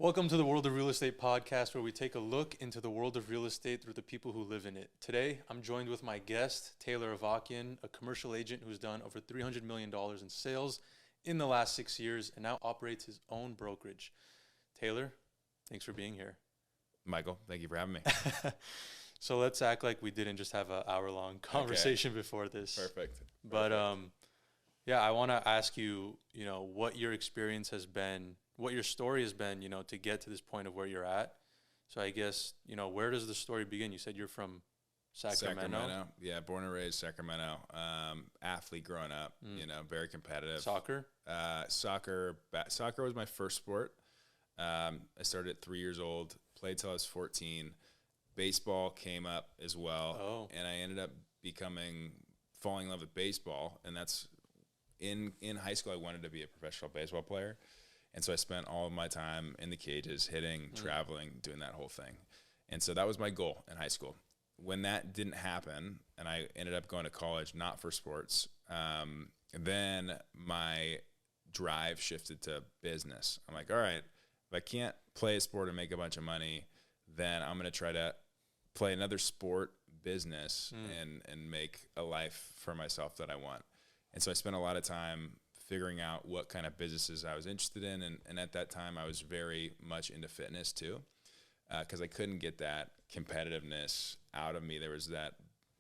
Welcome to the World of Real Estate podcast, where we take a look into the world of real estate through the people who live in it. Today, I'm joined with my guest, Taylor Avakian, a commercial agent who's done over $300 million in sales in the last 6 years and now operates his own brokerage. Taylor, thanks for being here. Michael, thank you for having me. So let's act like we didn't just have an hour-long conversation before this. Perfect. But yeah, I want to ask you, what your experience has been, what your story has been, to get to this point of where you're at. So I guess, where does the story begin? You said you're from Sacramento. Yeah, born and raised Sacramento. Athlete growing up, very competitive. Soccer? Soccer was my first sport. I started at 3 years old, played till I was 14. Baseball came up as well. And I ended up falling in love with baseball. And that's in high school, I wanted to be a professional baseball player. And so I spent all of my time in the cages, hitting, traveling, doing that whole thing. And so that was my goal in high school. When that didn't happen, and I ended up going to college, not for sports, then my drive shifted to business. I'm like, all right, if I can't play a sport and make a bunch of money, then I'm going to try to play another sport, business, and make a life for myself that I want. And so I spent a lot of time figuring out what kind of businesses I was interested in. And at that time, I was very much into fitness too, because I couldn't get that competitiveness out of me. There was that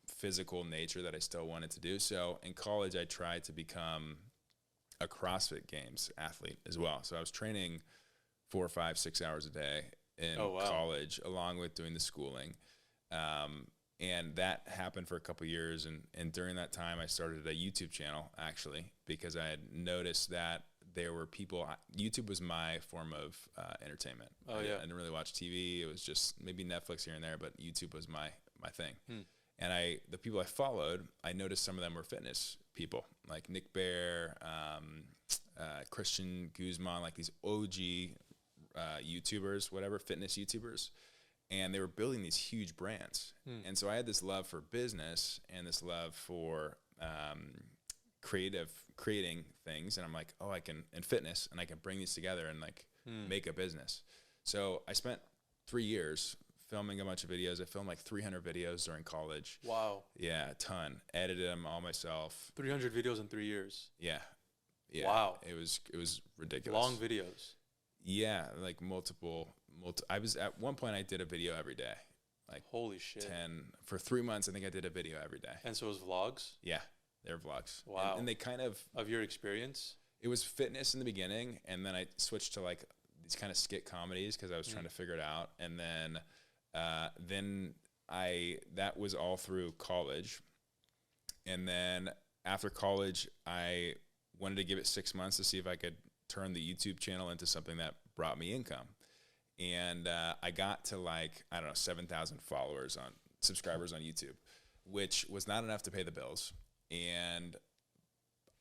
physical nature that I still wanted to do. So in college, I tried to become a CrossFit Games athlete as well. So I was training 4, 5, 6 hours a day in college, along with doing the schooling. And that happened for a couple of years. And during that time, I started a YouTube channel, actually, because I had noticed that there were people. YouTube was my form of entertainment. I didn't really watch TV. It was just maybe Netflix here and there, but YouTube was my thing. And the people I followed, I noticed some of them were fitness people, like Nick Bear, Christian Guzman, like these OG YouTubers, whatever, fitness YouTubers. And they were building these huge brands. And so I had this love for business and this love for creating things. And I'm like, I can, in fitness, and I can bring these together and make a business. So I spent 3 years filming a bunch of videos. I filmed like 300 videos during college. Wow. Yeah, a ton. Edited them all myself. 300 videos in 3 years. Yeah. Wow. It was ridiculous. Long videos. Yeah, like multiple. I was at one point I did a video every day, like holy shit. For 3 months. I think I did a video every day. And so it was vlogs. Yeah, they're vlogs. Wow. And they kind of your experience. It was fitness in the beginning, and then I switched to like these kind of skit comedies because I was trying to figure it out. And then that was all through college. And then after college, I wanted to give it 6 months to see if I could turn the YouTube channel into something that brought me income. And I got to 7,000 subscribers on YouTube, which was not enough to pay the bills. And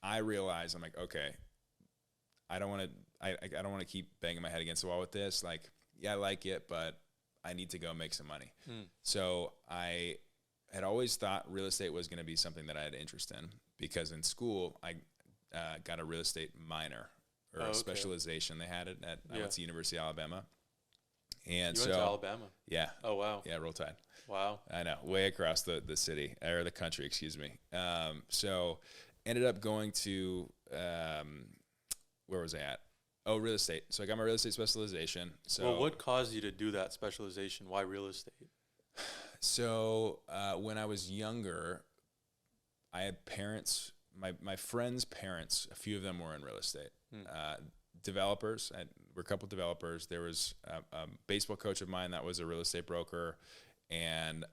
I realized, I'm like, okay, I don't want to keep banging my head against the wall with this. Like, yeah, I like it, but I need to go make some money. So I had always thought real estate was going to be something that I had interest in, because in school I got a real estate minor or a specialization. They had it I went to University of Alabama. And you went to Alabama? Yeah. Oh, wow. Yeah, Roll Tide. Wow. I know, way across the city, or the country, excuse me. So ended up going to, where was I at? Oh, real estate. So I got my real estate specialization. So well, what caused you to do that specialization? Why real estate? So when I was younger, I had parents, my friends' parents, a few of them were in real estate. Developers. We're a couple developers. There was a baseball coach of mine that was a real estate broker, and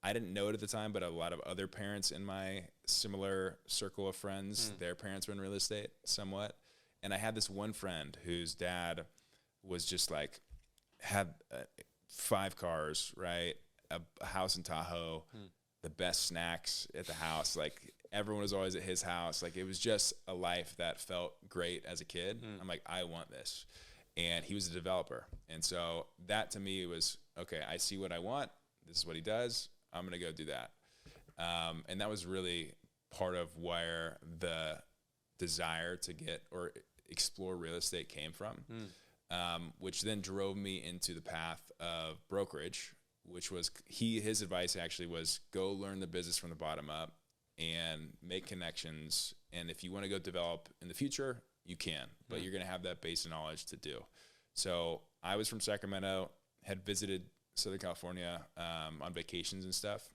I didn't know it at the time, but a lot of other parents in my similar circle of friends, their parents were in real estate somewhat. And I had this one friend whose dad was just had 5 cars, right? A house in Tahoe, the best snacks at the house. Everyone was always at his house. It was just a life that felt great as a kid. I'm like, I want this. And he was a developer. And so that to me was, okay, I see what I want. This is what he does. I'm going to go do that. And that was really part of where the desire to get or explore real estate came from. which then drove me into the path of brokerage, which was his advice actually was go learn the business from the bottom up and make connections. And if you want to go develop in the future, you can, but you're going to have that base of knowledge to do. So I was from Sacramento, had visited Southern California on vacations and stuff,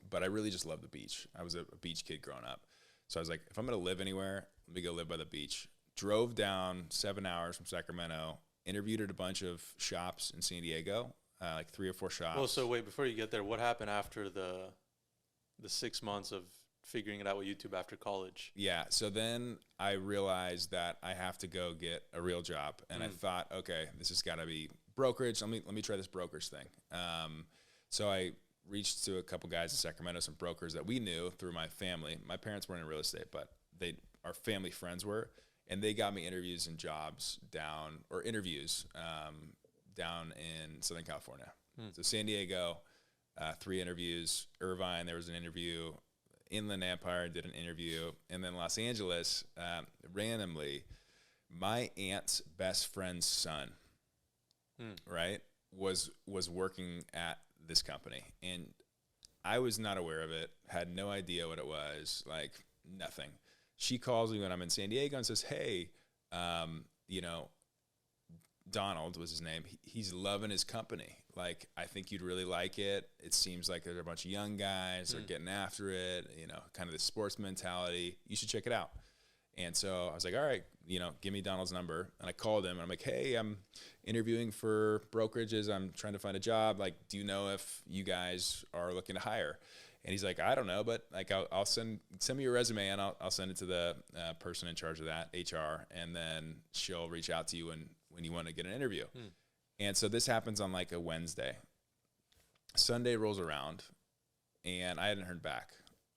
but I really just loved the beach. I was a beach kid growing up. So I was like, if I'm going to live anywhere, let me go live by the beach. Drove down 7 hours from Sacramento, interviewed at a bunch of shops in San Diego, like 3 or 4 shops. Well, so wait, before you get there, what happened after the 6 months of figuring it out with YouTube after college? Yeah, so then I realized that I have to go get a real job, and I thought, okay, this has got to be brokerage. Let me try this brokerage thing. So I reached to a couple guys in Sacramento, some brokers that we knew through my family. My parents weren't in real estate, but our family friends were, and they got me interviews and jobs down in Southern California. So San Diego, 3 interviews. Irvine, there was an interview. Inland Empire did an interview. And then Los Angeles, randomly, my aunt's best friend's son, right, was working at this company. And I was not aware of it, had no idea what it was, like nothing. She calls me when I'm in San Diego and says, hey, Donald was his name. He's loving his company. Like, I think you'd really like it. It seems like there's a bunch of young guys that are getting after it, kind of the sports mentality. You should check it out. And so I was like, all right, give me Donald's number. And I called him and I'm like, hey, I'm interviewing for brokerages. I'm trying to find a job. Like, do you know if you guys are looking to hire? And he's like, I don't know, but like, I'll send me your resume and I'll send it to the person in charge of that, HR. And then she'll reach out to you when you want to get an interview. And so this happens on like a Wednesday. Sunday rolls around and I hadn't heard back,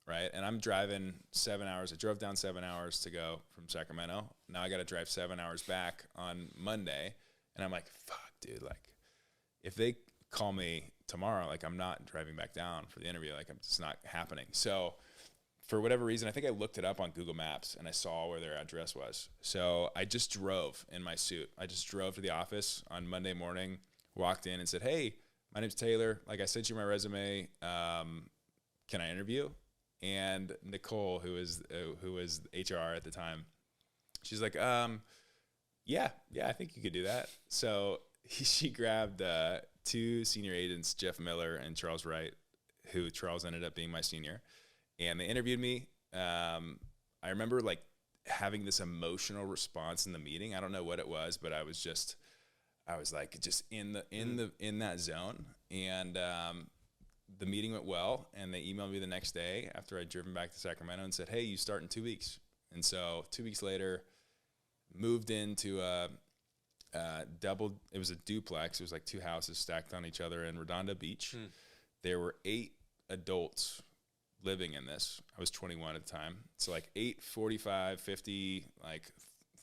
right? And I'm driving 7 hours. I drove down 7 hours to go from Sacramento. Now I got to drive 7 hours back on Monday. And I'm like, fuck, dude, like if they call me tomorrow, like I'm not driving back down for the interview. Like it's not happening. So for whatever reason, I think I looked it up on Google Maps and I saw where their address was. So I just drove in my suit. I just drove to the office on Monday morning, walked in and said, hey, my name's Taylor. Like I sent you my resume. Can I interview? And Nicole, who was HR at the time, she's like, yeah, I think you could do that. So she grabbed 2 senior agents, Jeff Miller and Charles Wright, who Charles ended up being my senior. And they interviewed me. I remember like having this emotional response in the meeting. I don't know what it was, but I was like just in that zone. And the meeting went well. And they emailed me the next day after I'd driven back to Sacramento and said, hey, you start in 2 weeks. And so 2 weeks later, moved into it was a duplex. It was like 2 houses stacked on each other in Redondo Beach. There were 8 adults living in this. I was 21 at the time. So like 8, 45, 50, like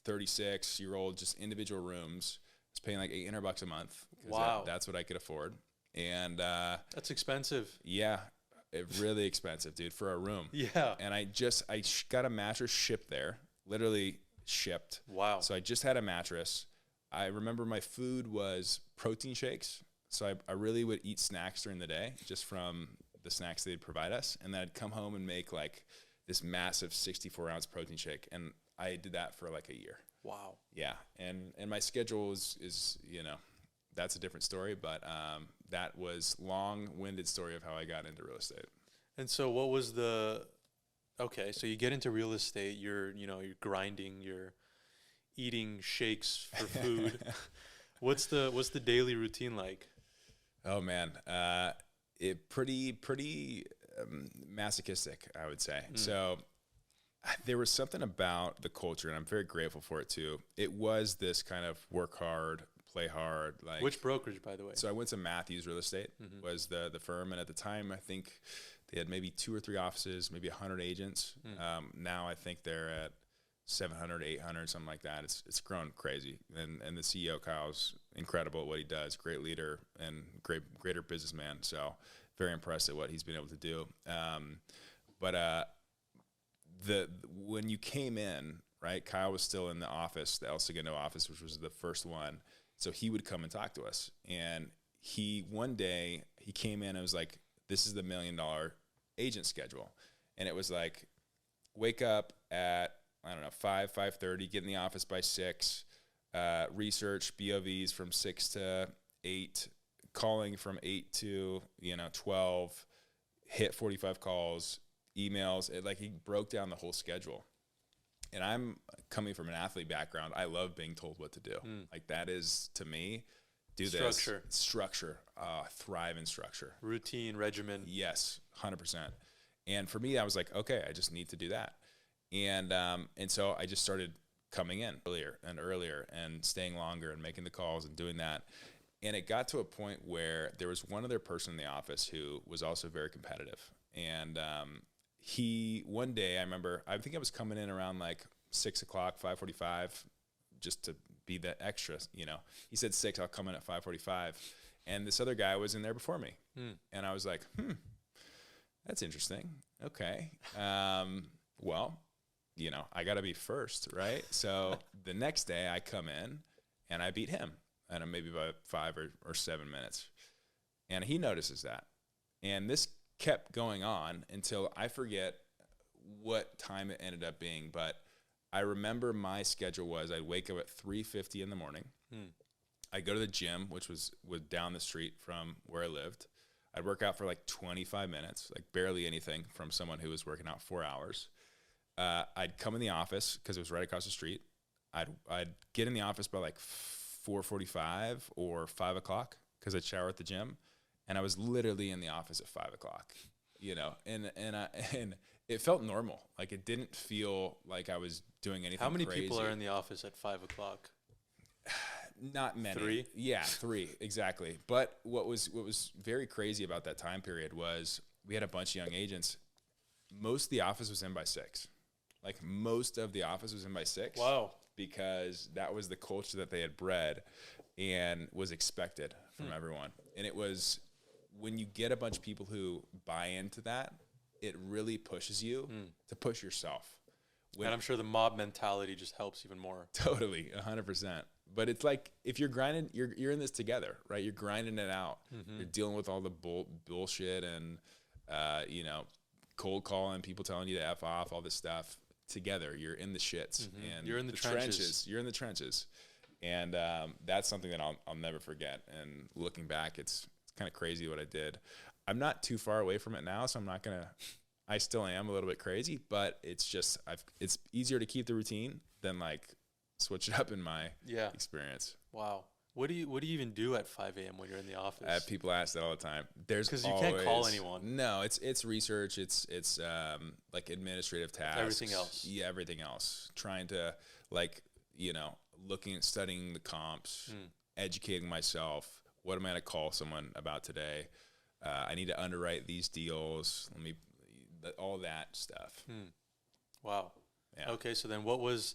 36-year-old, just individual rooms. I was paying like $800 a month. Wow. That's what I could afford. And that's expensive. Yeah, really expensive, dude, for a room. Yeah. And I got a mattress shipped there, literally shipped. Wow. So I just had a mattress. I remember my food was protein shakes. So I really would eat snacks during the day just from the snacks they'd provide us. And then I'd come home and make like this massive 64-ounce protein shake. And I did that for like a year. Wow. Yeah. And my schedule is that's a different story. But that was long-winded story of how I got into real estate. And so what was okay, so you get into real estate, you're grinding, you're eating shakes for food. What's the daily routine like? Oh man, pretty masochistic, I would say. So there was something about the culture, and I'm very grateful for it too. It was this kind of work hard, play hard. Like, which brokerage, by the way? So I went to Matthews Real Estate, was the firm, and at the time I think they had maybe 2 or 3 offices, maybe 100 agents. Now I think they're at 700, 800, something like that. It's grown crazy. And the CEO, Kyle's incredible at what he does. Great leader and greater businessman. So very impressed at what he's been able to do. But when you came in, right? Kyle was still in the office, the El Segundo office, which was the first one. So he would come and talk to us. And one day he came in and was like, this is the $1 million agent schedule. And it was like, wake up at, I don't know, 5:30, get in the office by 6, research BOVs from 6 to 8, calling from 8 to, 12, hit 45 calls, emails. He broke down the whole schedule. And I'm coming from an athlete background. I love being told what to do. Like, that is, to me, do structure. This. Structure. Thrive in structure. Routine, regimen. Yes, 100%. And for me, I was like, okay, I just need to do that. And so I just started coming in earlier and earlier and staying longer and making the calls and doing that. And it got to a point where there was one other person in the office who was also very competitive. And one day, I think I was coming in around like 6 o'clock, 5:45, just to be the extra, He said 6, I'll come in at 5:45. And this other guy was in there before me. And I was like, that's interesting. Okay. Well, I got to be first, right? So the next day I come in and I beat him, and maybe by 5 or 7 minutes. And he notices that. And this kept going on until I forget what time it ended up being. But I remember my schedule was I'd wake up at 3:50 in the morning. I'd go to the gym, which was down the street from where I lived. I'd work out for like 25 minutes, like barely anything from someone who was working out 4 hours. I'd come in the office because it was right across the street. I'd get in the office by like 4:45 or 5 o'clock because I'd shower at the gym, and I was literally in the office at 5 o'clock. And it felt normal. Like, it didn't feel like I was doing anything. How many crazy. people are in the office at 5 o'clock? Not many. 3? Yeah, 3, exactly. But what was very crazy about that time period was we had a bunch of young agents. Most of the office was in by 6. Like, most of the office was in by 6. Wow. Because that was the culture that they had bred and was expected from everyone. And it was, when you get a bunch of people who buy into that, it really pushes you to push yourself. And I'm sure the mob mentality just helps even more. Totally, 100%. But it's like, if you're grinding, you're in this together, right? You're grinding it out. You're dealing with all the bullshit and, cold calling, people telling you to F off, all this stuff together. You're in the shits. And you're in the trenches. You're in the trenches. And that's something that I'll never forget. And looking back, it's kind of crazy what I did. I'm not too far away from it now, so I'm not going to, I still am a little bit crazy, but it's just, it's easier to keep the routine than like switch it up in my experience. Wow. What do you even do at 5 a.m. when you're in the office? People ask that all the time. Because you can't call anyone. No, it's research. It's like administrative tasks. Everything else. Yeah, everything else. Trying to studying the comps, educating myself. What am I going to call someone about today? I need to underwrite these deals. All that stuff. Wow. Yeah. Okay, so then what was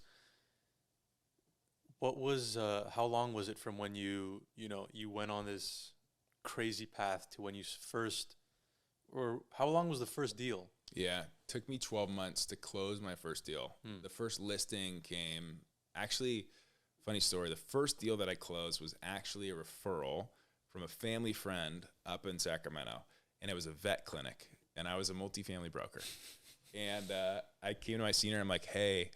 how long was it from when you went on this crazy path to when you first, or how long was the first deal? Yeah, took me 12 months to close my first deal. The first listing came, actually, funny story, the first deal that I closed was actually a referral from a family friend up in Sacramento, and it was a vet clinic, and I was a multifamily broker. And I came to my senior, I'm like, hey,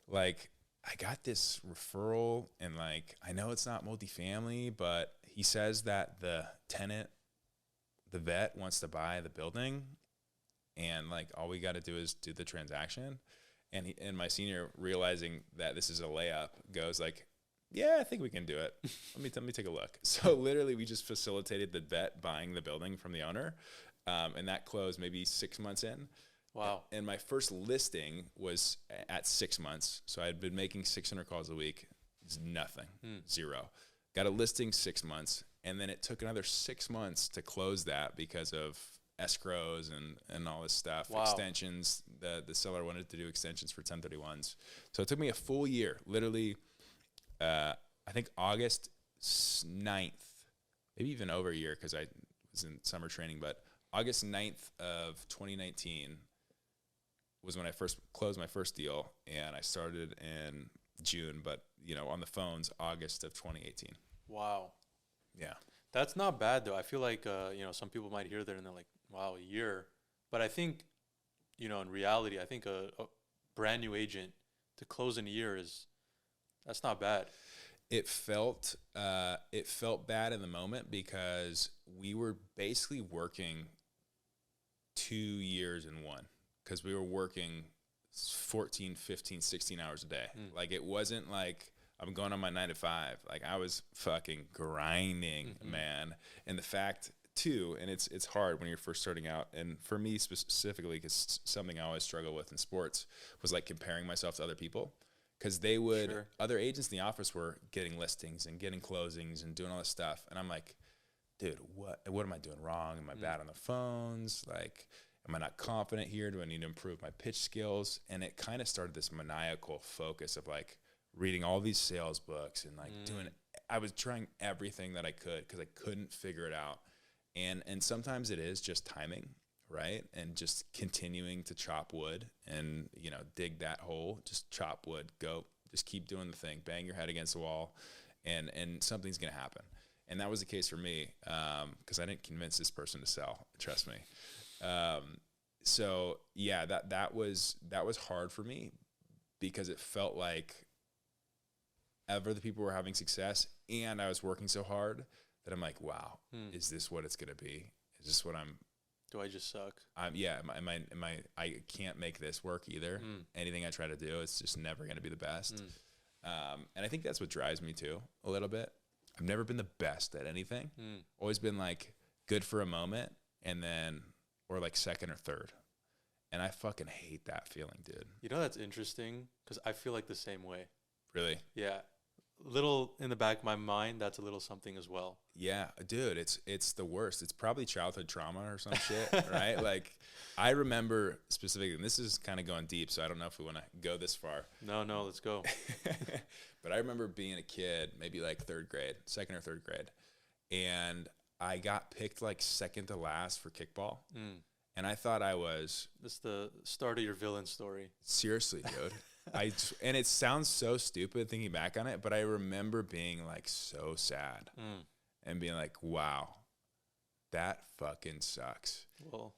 like, I got this referral, and like, I know it's not multifamily, but he says that the tenant, the vet, wants to buy the building, and like, all we got to do is do the transaction. And my senior, realizing that this is a layup, goes like, yeah, I think we can do it. Let me take a look. So literally, we just facilitated the vet buying the building from the owner, and that closed maybe 6 months in. Wow. And my first listing was at 6 months. So I had been making 600 calls a week. It's nothing, 0. Got a listing 6 months, and then it took another 6 months to close that because of escrows and all this stuff. Wow. Extensions. The seller wanted to do extensions for 1031s. So it took me a full year, literally. I think August 9th, maybe even over a year because I was in summer training, but August 9th of 2019 was when I first closed my first deal, and I started in June, but on the phones, August of 2018. Wow. Yeah. That's not bad though. I feel like, some people might hear that and they're like, wow, a year. But I think, in reality, I think a brand new agent to close in a year that's not bad. It felt bad in the moment because we were basically working 2 years in one, because we were working 14, 15, 16 hours a day. Like, it wasn't like I'm going on my 9 to 5. Like, I was fucking grinding, man. And the fact too, and it's hard when you're first starting out, and for me specifically, because something I always struggle with in sports was like comparing myself to other people, because they would, Sure. other agents in the office were getting listings and getting closings and doing all this stuff, and I'm like, dude, what am I doing wrong? Am I bad on the phones? Like, am I not confident here? Do I need to improve my pitch skills? And it kind of started this maniacal focus of like reading all these sales books and like I was trying everything that I could because I couldn't figure it out. And sometimes it is just timing, right? And just continuing to chop wood and, dig that hole, just chop wood, go, just keep doing the thing, bang your head against the wall, and something's going to happen. And that was the case for me, because I didn't convince this person to sell, trust me. So yeah, that was hard for me, because it felt like other people were having success and I was working so hard that I'm like, wow, is this what it's going to be? Is this what do I just suck? I can't make this work either. Anything I try to do, it's just never going to be the best. And I think that's what drives me too, a little bit. I've never been the best at anything. Always been like good for a moment, and then, or like second or third. And I fucking hate that feeling, dude. That's interesting, because I feel like the same way. Really? Yeah. Little in the back of my mind, that's a little something as well. Yeah, dude, it's the worst. It's probably childhood trauma or some shit, right? Like, I remember specifically, and this is kind of going deep, so I don't know if we want to go this far. No, let's go. But I remember being a kid, maybe like second or third grade, and I got picked like second to last for kickball. And I thought I was... This is the start of your villain story. Seriously, dude. And it sounds so stupid thinking back on it, but I remember being like so sad and being like, wow, that fucking sucks. Well,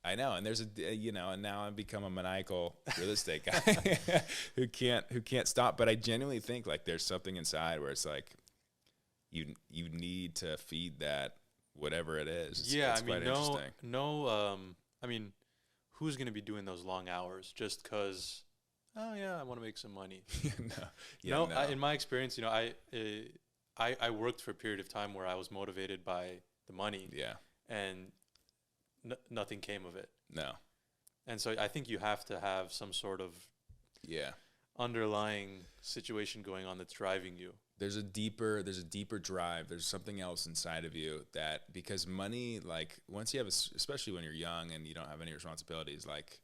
I know. And there's and now I've become a maniacal real estate guy who can't stop. But I genuinely think like there's something inside where it's like, you need to feed that, whatever it is. Yeah. It's quite interesting. Who's going to be doing those long hours just because, oh yeah, I want to make some money? No. In my experience, I worked for a period of time where I was motivated by the money. Yeah. And nothing came of it. No. And so I think you have to have some sort of underlying situation going on that's driving you. There's a deeper drive. There's something else inside of you that, because money, like once you have, especially when you're young and you don't have any responsibilities, like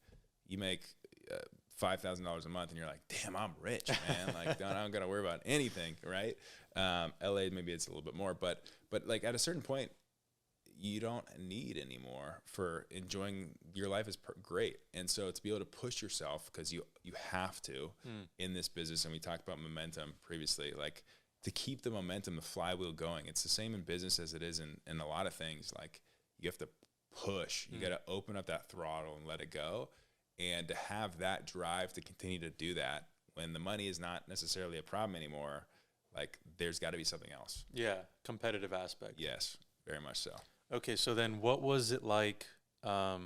you make $5,000 a month and you're like, damn, I'm rich, man. Like I don't got to worry about anything. Right. LA, maybe it's a little bit more, but like at a certain point, you don't need anymore for enjoying your life is great. And so to be able to push yourself, because you have to in this business, and we talked about momentum previously, like to keep the momentum, the flywheel going. It's the same in business as it is in a lot of things. Like you have to push, you got to open up that throttle and let it go. And to have that drive to continue to do that when the money is not necessarily a problem anymore, like there's got to be something else. Yeah. Competitive aspect. Yes, very much so. Okay, so then what was it like, walk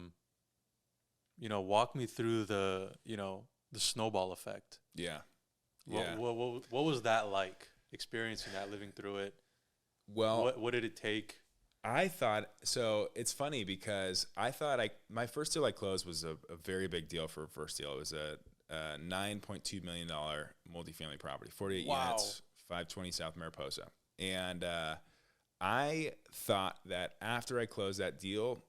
me through the snowball effect. Yeah. What was that like, experiencing that, living through it? Well, what did it take? I thought, so it's funny because I thought my first deal I closed was a very big deal for a first deal. It was a $9.2 million multifamily property, 48 units, 520 South Mariposa. And, I thought that after I closed that deal,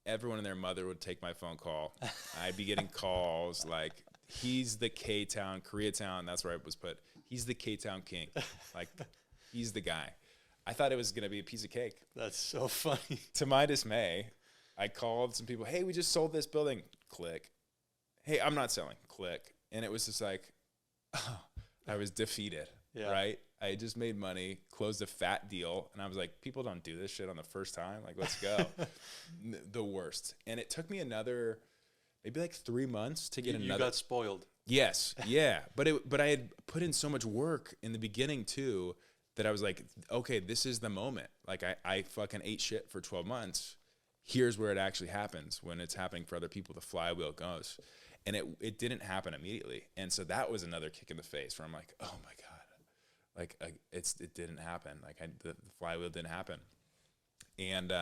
everyone and their mother would take my phone call. I'd be getting calls like, he's the K-Town, Koreatown, that's where I was put. He's the K-Town king. Like, he's the guy. I thought it was going to be a piece of cake. That's so funny. To my dismay, I called some people, hey, we just sold this building. Click. hey, I'm not selling, click. And it was just like, oh, I was defeated, right? I just made money, closed a fat deal. And I was like, people don't do this shit on the first time. Like, let's go. The worst. And it took me another, maybe like 3 months to get another. You got spoiled. Yes. Yeah. But I had put in so much work in the beginning too, that I was like, okay, this is the moment. Like I fucking ate shit for 12 months. Here's where it actually happens when it's happening for other people. The flywheel goes. And it didn't happen immediately. And so that was another kick in the face where I'm like, oh my God, like it didn't happen. Like the flywheel didn't happen. And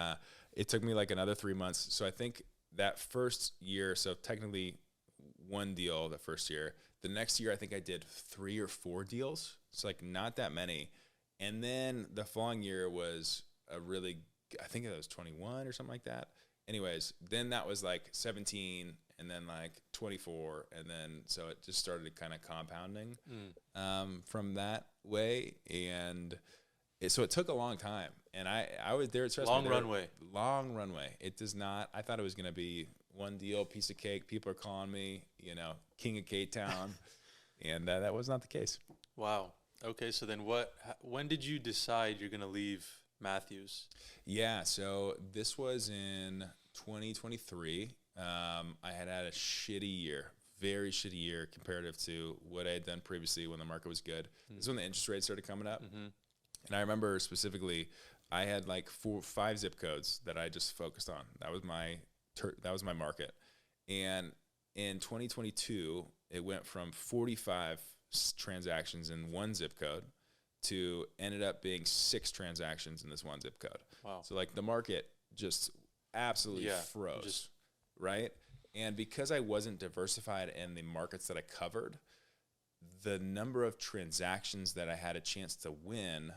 it took me like another 3 months. So I think that first year, so technically one deal the first year. The next year, I think I did 3 or 4 deals. It's like not that many. And then the following year was I think it was 21 or something like that. Anyways, then that was like 17 and then like 24. And then, so it just started kind of compounding from that way. And so it took a long time. And I was there. Long runway. Long runway. It does not, I thought it was going to be one deal, piece of cake. People are calling me, King of K-Town. And that was not the case. Wow. Okay. So then when did you decide you're going to leave Matthews? Yeah. So this was in 2023. I had a shitty year, very shitty year comparative to what I had done previously when the market was good. This is when the interest rates started coming up. Mm-hmm. And I remember specifically, I had like 5 zip codes that I just focused on. That was my market. And in 2022, it went from 45 transactions in one zip code to ended up being 6 transactions in this one zip code. Wow. So like the market just absolutely froze, right? And because I wasn't diversified in the markets that I covered, the number of transactions that I had a chance to win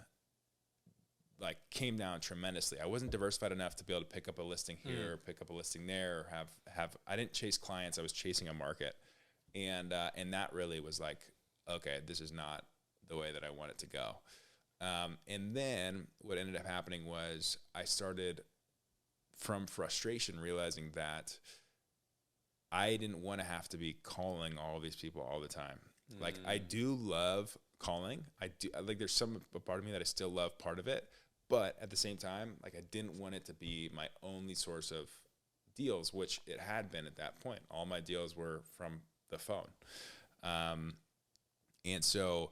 like came down tremendously. I wasn't diversified enough to be able to pick up a listing here, or pick up a listing there, or have I didn't chase clients, I was chasing a market. And that really was like, okay, this is not the way that I want it to go. And then what ended up happening was I started, from frustration, realizing that I didn't want to have to be calling all of these people all the time. Like I do love calling. I do, like there's a part of me that I still love part of it, but at the same time, like I didn't want it to be my only source of deals, which it had been at that point. All my deals were from the phone. And so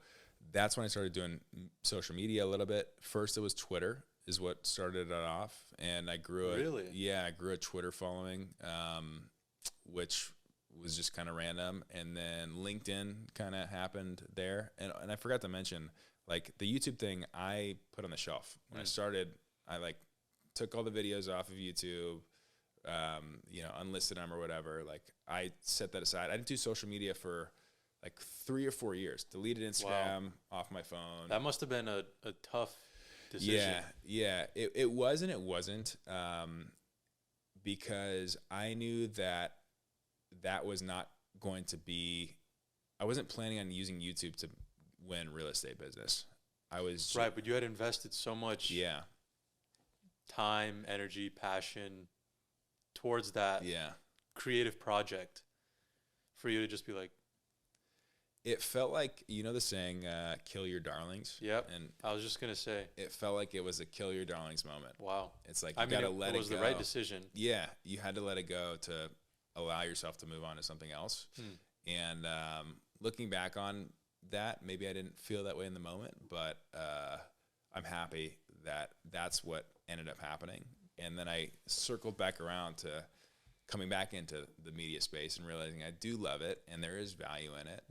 that's when I started doing social media a little bit. First it was Twitter is what started it off. And I grew I grew a Twitter following, which was just kind of random. And then LinkedIn kind of happened there. And I forgot to mention, like the YouTube thing I put on the shelf. When I started, I like took all the videos off of YouTube, unlisted them or whatever. Like I set that aside. I didn't do social media for like 3 or 4 years. Deleted Instagram off my phone. That must have been a tough decision. Yeah. It was and it wasn't, because I knew that was not going to be, I wasn't planning on using YouTube to win real estate business. I was right, but you had invested so much time, energy, passion towards that creative project for you to just be like, it felt like, the saying, kill your darlings. Yep. And I was just going to say, it felt like it was a kill your darlings moment. Wow. It's like, you got to let it go. It was the right decision. Yeah. You had to let it go to allow yourself to move on to something else. And looking back on that, maybe I didn't feel that way in the moment, but I'm happy that that's what ended up happening. And then I circled back around to coming back into the media space and realizing I do love it and there is value in it.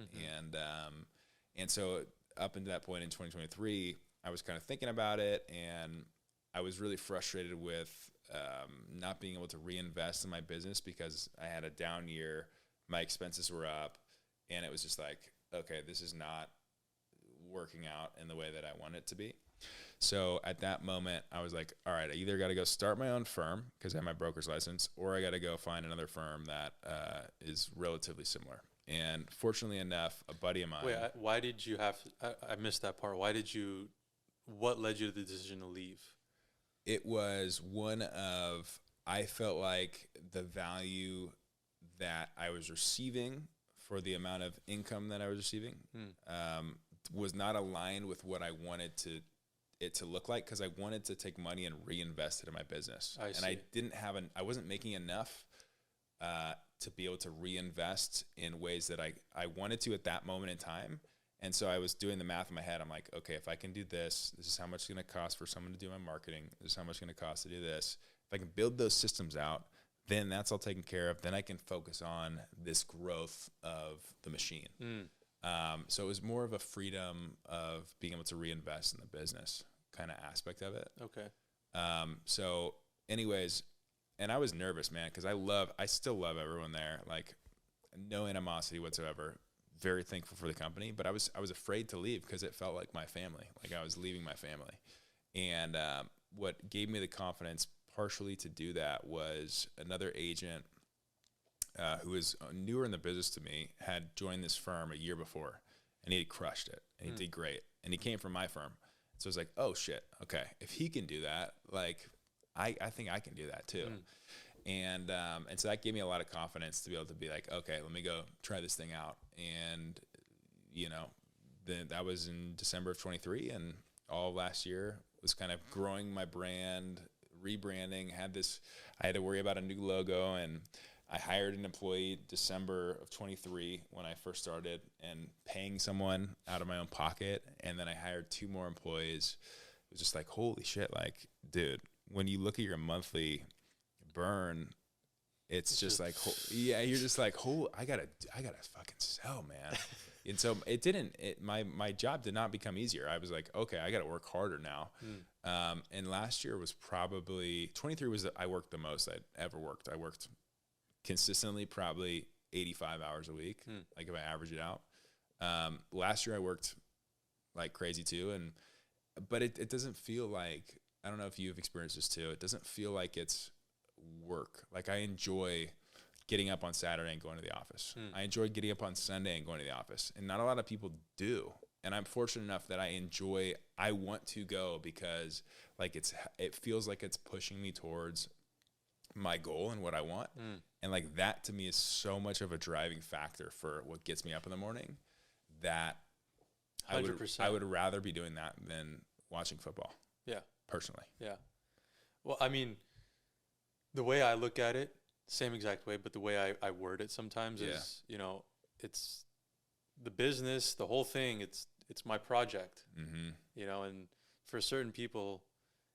And so up until that point in 2023, I was kind of thinking about it, and I was really frustrated with not being able to reinvest in my business because I had a down year, my expenses were up, and it was just like, okay, this is not working out in the way that I want it to be. So at that moment, I was like, all right, I either got to go start my own firm because I have my broker's license, or I got to go find another firm that is relatively similar. And fortunately enough, a buddy of mine. Wait, why did you have, I missed that part. What led you to the decision to leave? It was one of, I felt like the value that I was receiving for the amount of income that I was receiving was not aligned with what I wanted it to look like, because I wanted to take money and reinvest it in my business. I didn't have I wasn't making enough to be able to reinvest in ways that I wanted to at that moment in time. And so I was doing the math in my head. I'm like, okay, if I can do this is how much it's going to cost for someone to do my marketing. This is how much it's going to cost to do this. If I can build those systems out, then that's all taken care of. Then I can focus on this growth of the machine. So it was more of a freedom of being able to reinvest in the business kind of aspect of it. Okay. So anyways, and I was nervous, man, because I still love everyone there. Like, no animosity whatsoever. Very thankful for the company, but I was afraid to leave because it felt like my family. Like I was leaving my family. And what gave me the confidence partially to do that was another agent who was newer in the business to me, had joined this firm a year before, and he had crushed it, and he did great. And he came from my firm. So I was like, oh shit, okay, if he can do that, like I think I can do that too. And so that gave me a lot of confidence to be able to be like, okay, let me go try this thing out. And, you know, then that was in December of 23, and all last year was kind of growing my brand, rebranding. I had to worry about a new logo, and I hired an employee December of 23 when I first started, and paying someone out of my own pocket. And then I hired 2 more employees. It was just like, holy shit, like, dude, when you look at your monthly burn, it's just like, you're just like, I gotta fucking sell, man. And so my job did not become easier. I was like, okay, I gotta work harder now. And last year was probably 23 was I worked the most I'd ever worked. I worked consistently probably 85 hours a week, like if I average it out. Last year I worked like crazy too, but it doesn't feel like, I don't know if you've experienced this too, it doesn't feel like it's work. Like I enjoy getting up on Saturday and going to the office. I enjoy getting up on Sunday and going to the office, and not a lot of people do. And I'm fortunate enough that I want to go because like it feels like it's pushing me towards my goal and what I want. And like that to me is so much of a driving factor for what gets me up in the morning, that 100%. I would rather be doing that than watching football. Yeah. Personally. Yeah. Well, I mean, the way I look at it, same exact way, but the way I word it sometimes is, you know, it's the business, the whole thing, it's my project, you know, and for certain people,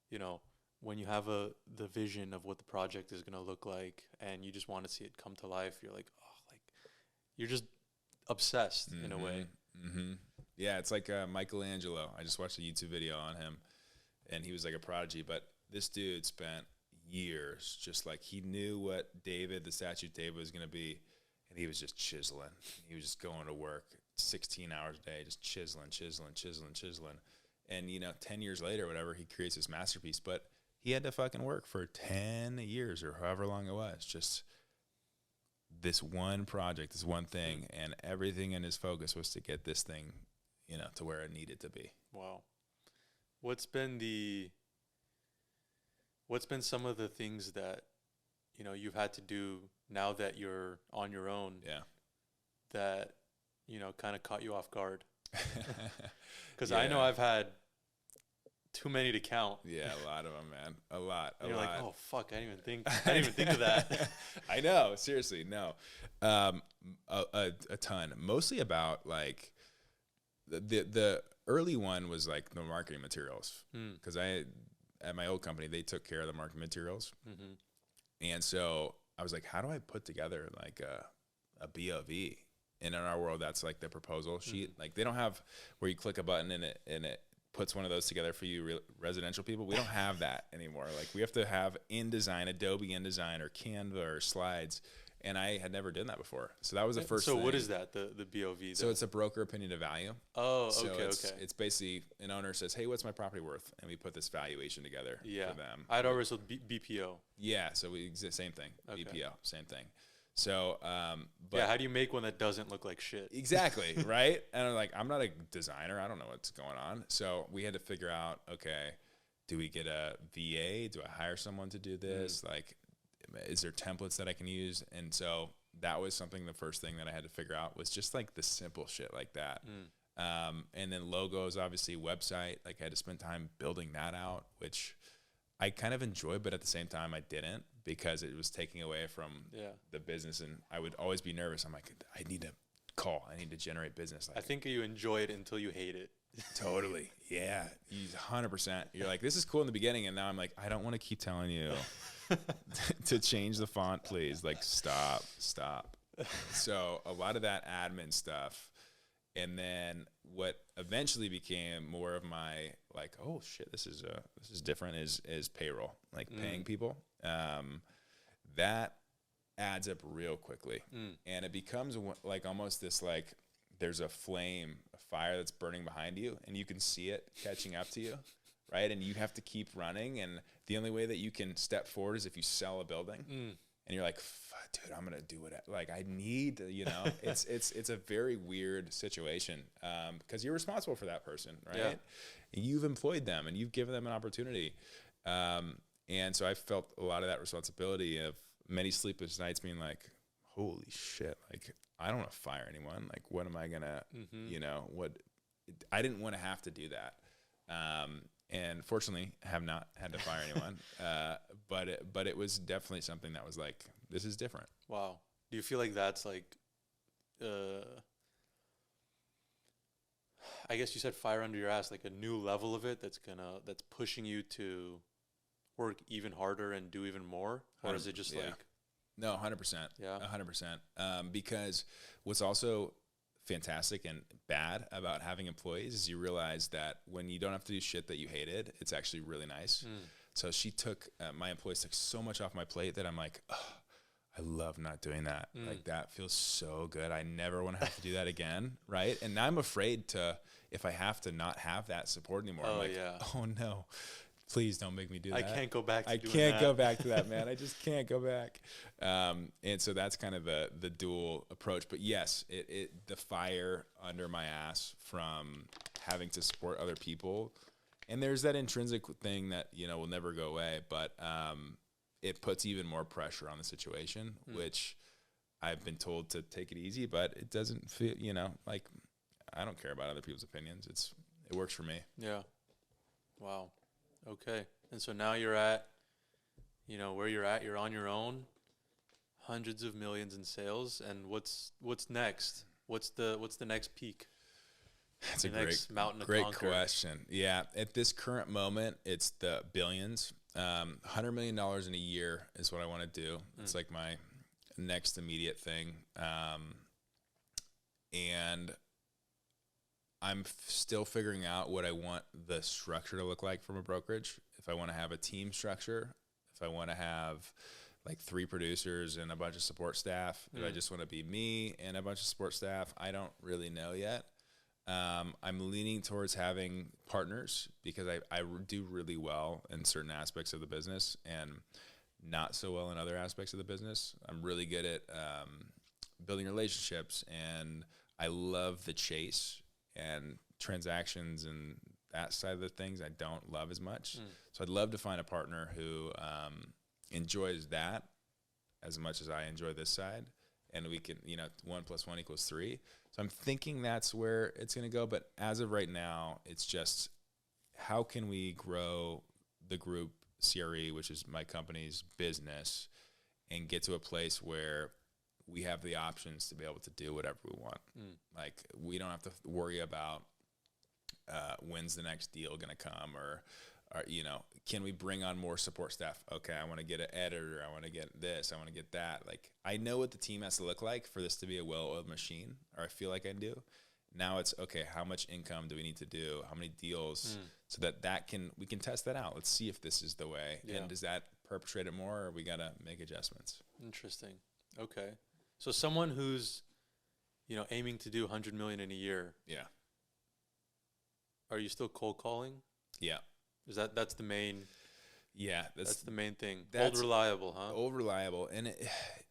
you know, when you have the vision of what the project is going to look like and you just want to see it come to life, you're like, oh, like you're just obsessed in a way. Yeah. It's like Michelangelo. I just watched a YouTube video on him, and he was like a prodigy, but this dude spent years just like, he knew what the statue of David was going to be, and he was just chiseling. He was just going to work 16 hours a day, just chiseling. And, you know, 10 years later, whatever, he creates this masterpiece, but he had to fucking work for 10 years or however long it was, just this one project, this one thing, and everything in his focus was to get this thing, you know, to where it needed to be. Wow. What's been some of the things that, you know, you've had to do now that you're on your own? Yeah. That, you know, kind of caught you off guard? Because I know I've had too many to count. Yeah, a lot of them, man. A lot. You're like, oh fuck, I didn't even think of that. I know, seriously, no. A ton. Mostly about like the early one was like the marketing materials, because at my old company, they took care of the marketing materials. And so I was like, how do I put together like a BOV? And in our world, that's like the proposal sheet. Like they don't have where you click a button and it puts one of those together for you residential people. We don't have that anymore. Like we have to have InDesign, Adobe InDesign or Canva or slides. And I had never done that before. So that was the first thing. So what is that, the BOV? So it's a broker opinion of value. Oh, so okay. It's basically an owner says, hey, what's my property worth? And we put this valuation together for them. I'd always said BPO. Yeah, so same thing. Okay. BPO, same thing. So, but how do you make one that doesn't look like shit? Exactly, right? And I'm like, I'm not a designer. I don't know what's going on. So we had to figure out, okay, do we get a VA? Do I hire someone to do this? Like, is there templates that I can use? And so that was something, the first thing that I had to figure out was just like the simple shit like that. And then logos, obviously website, like I had to spend time building that out, which I kind of enjoyed, but at the same time I didn't, because it was taking away from the business. And I would always be nervous. I'm like, I need to call. I need to generate business. Like, I think you enjoy it until you hate it. Totally. Yeah. 100%. You're like, this is cool in the beginning. And now I'm like, I don't want to keep telling you to change the font, please. Like, stop. So a lot of that admin stuff. And then what eventually became more of my like, oh shit, this is different, is payroll, like paying people. That adds up real quickly. And it becomes like almost this, like there's a flame, a fire that's burning behind you, and you can see it catching up to you, right? And you have to keep running. And the only way that you can step forward is if you sell a building. And you're like, dude, I'm going to do it. Like, I need to, you know, it's a very weird situation, because you're responsible for that person, right? Yeah. You've employed them and you've given them an opportunity. And so I felt a lot of that responsibility of many sleepless nights being like, holy shit, like, I don't want to fire anyone. Like, what am I going to, you know, I didn't want to have to do that. And fortunately, have not had to fire anyone. But it was definitely something that was like, this is different. Wow. Do you feel like that's like, I guess you said fire under your ass, like a new level of it that's pushing you to work even harder and do even more? Or is it just like? No, 100%. Yeah. 100%. Because what's also fantastic and bad about having employees is you realize that when you don't have to do shit that you hated, it's actually really nice. So she took, my employees took so much off my plate that I'm like, oh, I love not doing that. Like, that feels so good. I never want to have to do that again. Right. And now I'm afraid if I have to not have that support anymore, I'm like, oh no, please don't make me do that. I can't go back to doing that. I can't go back to that, man. I just can't go back. And so that's kind of the dual approach. But yes, the fire under my ass from having to support other people. And there's that intrinsic thing that, you know, will never go away. But it puts even more pressure on the situation, which I've been told to take it easy, but it doesn't feel, you know, like, I don't care about other people's opinions. It works for me. Yeah. Wow. Okay. And so now you're at, you know, where you're at, you're on your own, hundreds of millions in sales. And what's next? What's the next peak? That's a great question. Yeah. At this current moment, it's the billions. $100 million in a year is what I want to do. It's like my next immediate thing. And I'm still figuring out what I want the structure to look like from a brokerage. If I want to have a team structure, if I want to have like 3 producers and a bunch of support staff, if I just want to be me and a bunch of support staff, I don't really know yet. I'm leaning towards having partners because I do really well in certain aspects of the business and not so well in other aspects of the business. I'm really good at building relationships, and I love the chase and transactions and that side of the things I don't love as much. So I'd love to find a partner who enjoys that as much as I enjoy this side. And we can, 1 + 1 = 3. So I'm thinking that's where it's going to go. But as of right now, it's just how can we grow the group CRE, which is my company's business, and get to a place where we have the options to be able to do whatever we want. Like, we don't have to worry about when's the next deal going to come or, can we bring on more support staff? Okay, I want to get an editor. I want to get this. I want to get that. Like, I know what the team has to look like for this to be a well-oiled machine, or I feel like I do. Now it's, okay, how much income do we need to do? How many deals? So we can test that out. Let's see if this is the way. Yeah. And does that perpetrate it more, or we got to make adjustments? Interesting. Okay. So someone who's, aiming to do 100 million in a year. Yeah. Are you still cold calling? Yeah. That's the main? Yeah, that's the main thing. Old reliable, huh? Old reliable, and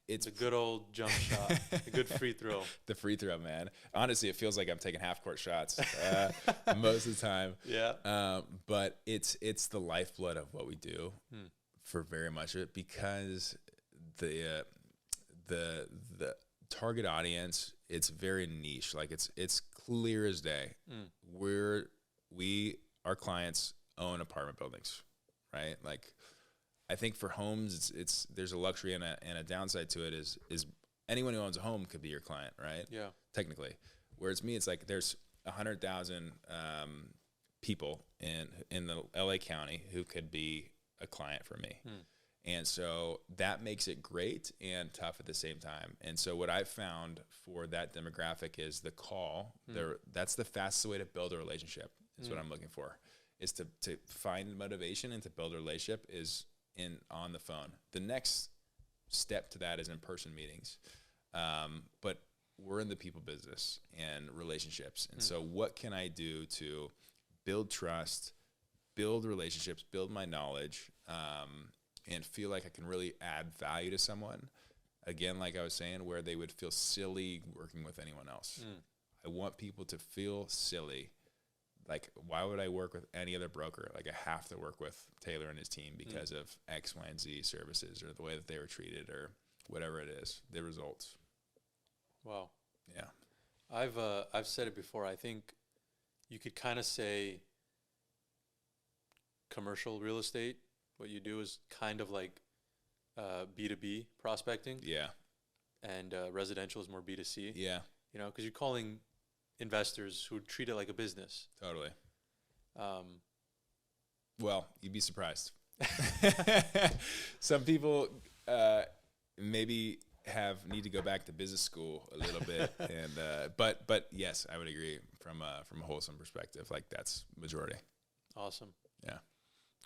it's a good old jump shot, a good free throw. The free throw, man. Honestly, it feels like I'm taking half-court shots most of the time. Yeah. But it's the lifeblood of what we do for very much of it, because the the target audience, it's very niche. Like it's clear as day. Our clients own apartment buildings, right? Like I think for homes, it's there's a luxury and a downside to it is anyone who owns a home could be your client, right? Yeah. Technically. Whereas me, it's like there's 100,000 people in the LA County who could be a client for me. And so that makes it great and tough at the same time. And so what I've found for that demographic is the call. That's the fastest way to build a relationship is what I'm looking for, is to find motivation and to build a relationship is on the phone. The next step to that is in-person meetings. But we're in the people business and relationships. And so what can I do to build trust, build relationships, build my knowledge, and feel like I can really add value to someone? Again, like I was saying, where they would feel silly working with anyone else. I want people to feel silly. Like, why would I work with any other broker? Like, I have to work with Taylor and his team because of X, Y, and Z services or the way that they were treated or whatever it is, the results. Wow. Yeah. I've said it before. I think you could kind of say commercial real estate, what you do is kind of like B2B prospecting. Yeah. And residential is more B2C. Yeah. You know, because you're calling investors who treat it like a business. Totally. Well, you'd be surprised. Some people maybe need to go back to business school a little bit, and but yes, I would agree from a wholesome perspective. Like that's majority. Awesome. Yeah.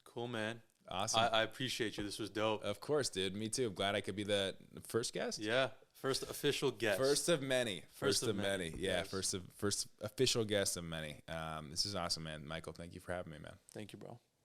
Cool, man. Awesome. I appreciate you. This was dope. Of course, dude. Me too. I'm glad I could be the first guest. Yeah. First official guest. First of many. First of many. Yeah. Yes. First official guest of many. This is awesome, man. Michael, thank you for having me, man. Thank you, bro.